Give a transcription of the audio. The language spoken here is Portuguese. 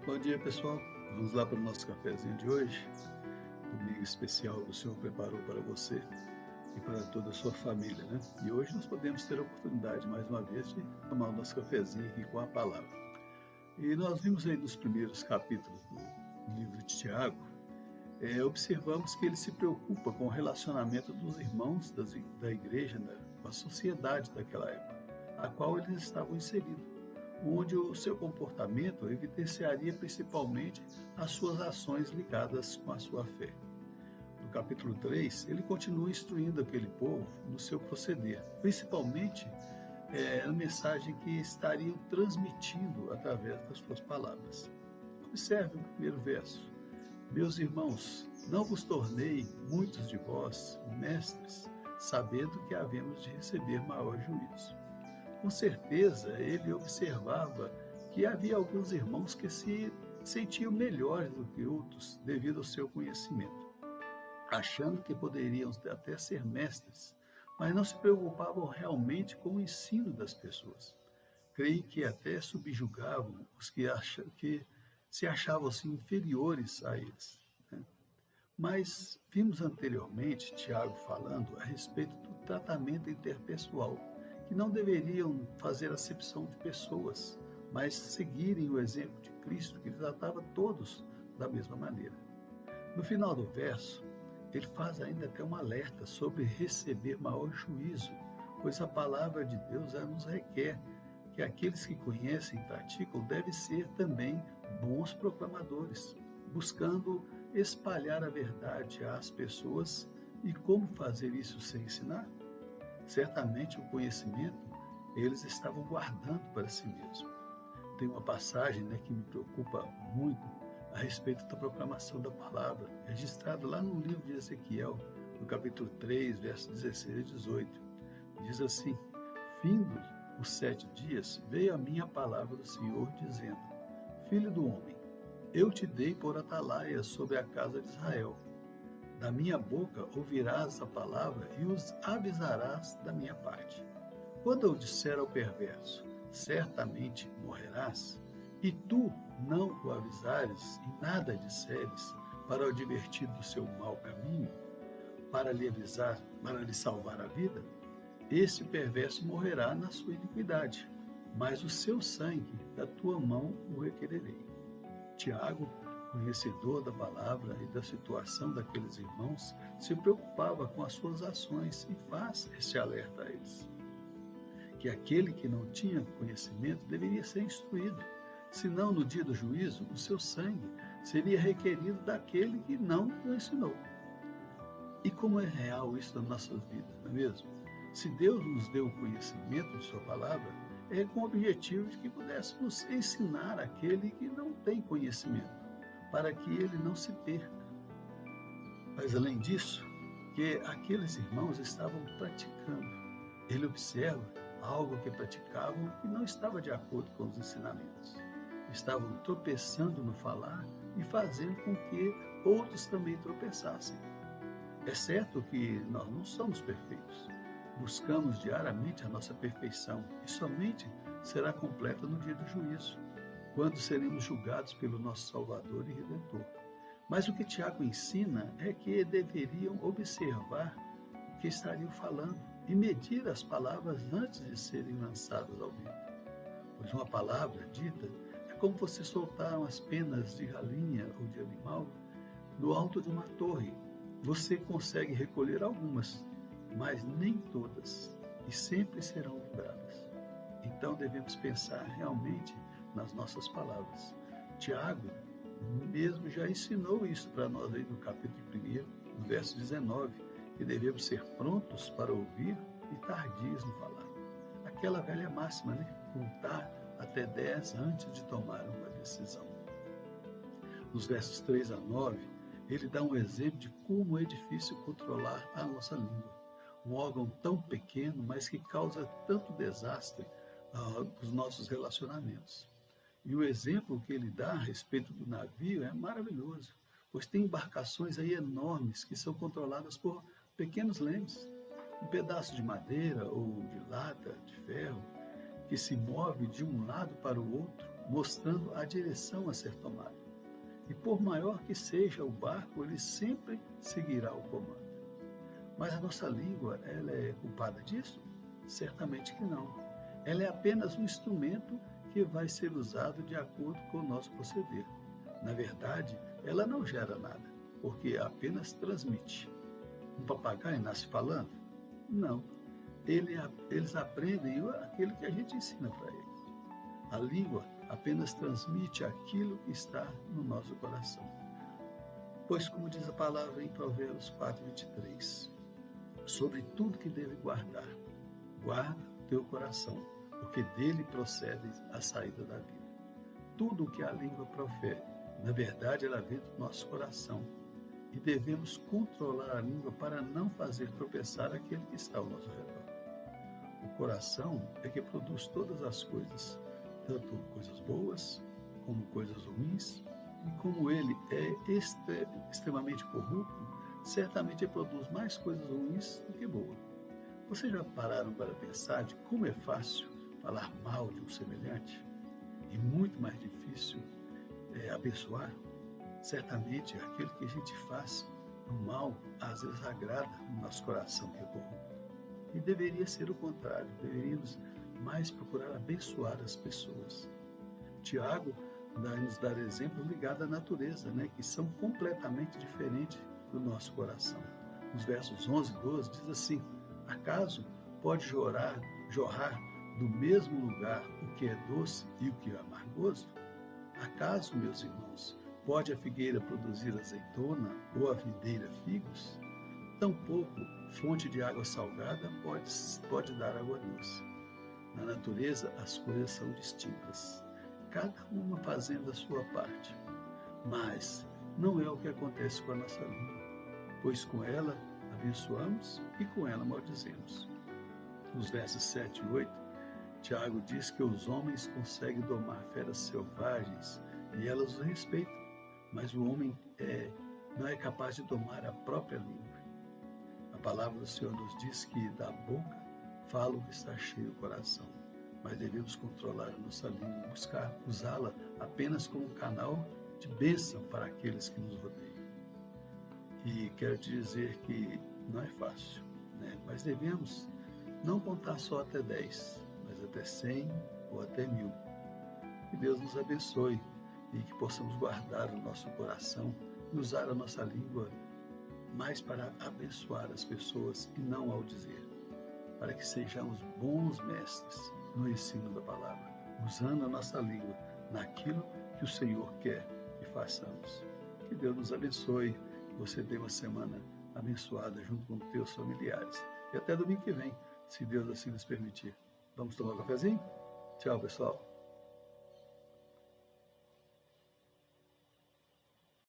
Bom dia, pessoal. Vamos lá para o nosso cafezinho de hoje. Domingo especial que o Senhor preparou para você e para toda a sua família, né? E hoje nós podemos ter a oportunidade, mais uma vez, de tomar o nosso cafezinho aqui com a palavra. E nós vimos aí nos primeiros capítulos do livro de Tiago, observamos que ele se preocupa com o relacionamento dos irmãos da igreja, né, com a sociedade daquela época, a qual eles estavam inseridos, onde o seu comportamento evidenciaria principalmente as suas ações ligadas com a sua fé. No capítulo 3, ele continua instruindo aquele povo no seu proceder, principalmente a mensagem que estariam transmitindo através das suas palavras. Observe o primeiro verso. Meus irmãos, não vos tornei muitos de vós mestres, sabendo que havemos de receber maior juízo. Com certeza, ele observava que havia alguns irmãos que se sentiam melhores do que outros devido ao seu conhecimento, achando que poderiam até ser mestres, mas não se preocupavam realmente com o ensino das pessoas. Creio que até subjugavam os que se achavam assim, inferiores a eles, né? Mas vimos anteriormente Tiago falando a respeito do tratamento interpessoal, que não deveriam fazer acepção de pessoas, mas seguirem o exemplo de Cristo, que tratava todos da mesma maneira. No final do verso, ele faz ainda até um alerta sobre receber maior juízo, pois a palavra de Deus nos requer que aqueles que conhecem e praticam devem ser também bons proclamadores, buscando espalhar a verdade às pessoas. E como fazer isso sem ensinar? Certamente o conhecimento eles estavam guardando para si mesmos. Tem uma passagem, que me preocupa muito a respeito da proclamação da palavra, registrada lá no livro de Ezequiel, no capítulo 3, versos 16 e 18. Diz assim: findos os 7 dias, veio a mim a palavra do Senhor, dizendo: Filho do homem, eu te dei por atalaia sobre a casa de Israel. Da minha boca ouvirás a palavra e os avisarás da minha parte. Quando eu disser ao perverso, certamente morrerás, e tu não o avisares e nada disseres para o advertir do seu mau caminho, para lhe avisar, para lhe salvar a vida, esse perverso morrerá na sua iniquidade, mas o seu sangue da tua mão o requererei. Tiago, conhecedor da palavra e da situação daqueles irmãos, se preocupava com as suas ações e faz esse alerta a eles. Que aquele que não tinha conhecimento deveria ser instruído, senão no dia do juízo o seu sangue seria requerido daquele que não o ensinou. E como é real isso nas nossas vidas, não é mesmo? Se Deus nos deu o conhecimento de sua palavra, é com o objetivo de que pudéssemos ensinar aquele que não tem conhecimento, para que ele não se perca. Mas além disso, que aqueles irmãos estavam praticando. Ele observa algo que praticavam que não estava de acordo com os ensinamentos. Estavam tropeçando no falar e fazendo com que outros também tropeçassem. É certo que nós não somos perfeitos. Buscamos diariamente a nossa perfeição e somente será completa no dia do juízo, quando seremos julgados pelo nosso Salvador e Redentor. Mas o que Tiago ensina é que deveriam observar o que estariam falando e medir as palavras antes de serem lançadas ao vento. Pois uma palavra dita é como você soltar umas penas de galinha ou de animal no alto de uma torre. Você consegue recolher algumas, mas nem todas, e sempre serão vibradas. Então devemos pensar realmente nas nossas palavras. Tiago mesmo já ensinou isso para nós aí no capítulo 1, no verso 19, que devemos ser prontos para ouvir e tardios no falar. Aquela velha máxima, contar até 10 antes de tomar uma decisão. Nos versos 3 a 9, ele dá um exemplo de como é difícil controlar a nossa língua. Um órgão tão pequeno, mas que causa tanto desastre nos nossos relacionamentos. E o exemplo que ele dá a respeito do navio é maravilhoso, pois tem embarcações aí enormes que são controladas por pequenos lemes, um pedaço de madeira ou de lata, de ferro, que se move de um lado para o outro mostrando a direção a ser tomada. E por maior que seja o barco, ele sempre seguirá o comando. Mas a nossa língua, ela é culpada disso? Certamente que não. Ela é apenas um instrumento que vai ser usado de acordo com o nosso proceder. Na verdade, ela não gera nada, porque apenas transmite. Um papagaio nasce falando? Não. Eles aprendem aquilo que a gente ensina para eles. A língua apenas transmite aquilo que está no nosso coração. Pois, como diz a palavra em Provérbios 4:23, sobre tudo que deve guardar, guarda teu coração, porque dele procede a saída da vida. Tudo o que a língua profere, na verdade, ela vem do nosso coração. E devemos controlar a língua para não fazer tropeçar aquele que está ao nosso redor. O coração é que produz todas as coisas, tanto coisas boas como coisas ruins, e como ele é extremamente corrupto, certamente ele produz mais coisas ruins do que boas. Vocês já pararam para pensar de como é fácil falar mal de um semelhante? E muito mais difícil abençoar? Certamente aquilo que a gente faz no mal, às vezes agrada no nosso coração que é corrupto. E deveria ser o contrário, deveríamos mais procurar abençoar as pessoas. Tiago vai nos dar exemplos ligados à natureza, que são completamente diferentes do nosso coração. Nos versos 11 e 12 diz assim: acaso pode jorrar do mesmo lugar o que é doce e o que é amargoso? Acaso, meus irmãos, pode a figueira produzir azeitona ou a videira figos? Tampouco fonte de água salgada pode dar água doce. Na natureza, as coisas são distintas, cada uma fazendo a sua parte. Mas não é o que acontece com a nossa língua, pois com ela abençoamos e com ela maldizemos. Nos versos 7 e 8, Tiago diz que os homens conseguem domar feras selvagens e elas os respeitam, mas o homem não é capaz de domar a própria língua. A palavra do Senhor nos diz que da boca fala o que está cheio o coração, mas devemos controlar a nossa língua, buscar usá-la apenas como um canal de bênção para aqueles que nos rodeiam. E quero te dizer que não é fácil, mas devemos não contar só até 10, mas até 100 ou até 1000. Que Deus nos abençoe e que possamos guardar o nosso coração e usar a nossa língua mais para abençoar as pessoas e não ao dizer, para que sejamos bons mestres no ensino da palavra, usando a nossa língua naquilo que o Senhor quer que façamos. Que Deus nos abençoe, que você tenha uma semana abençoada junto com os teus familiares. E até domingo que vem, se Deus assim nos permitir. Vamos tomar um cafezinho? Tchau, pessoal.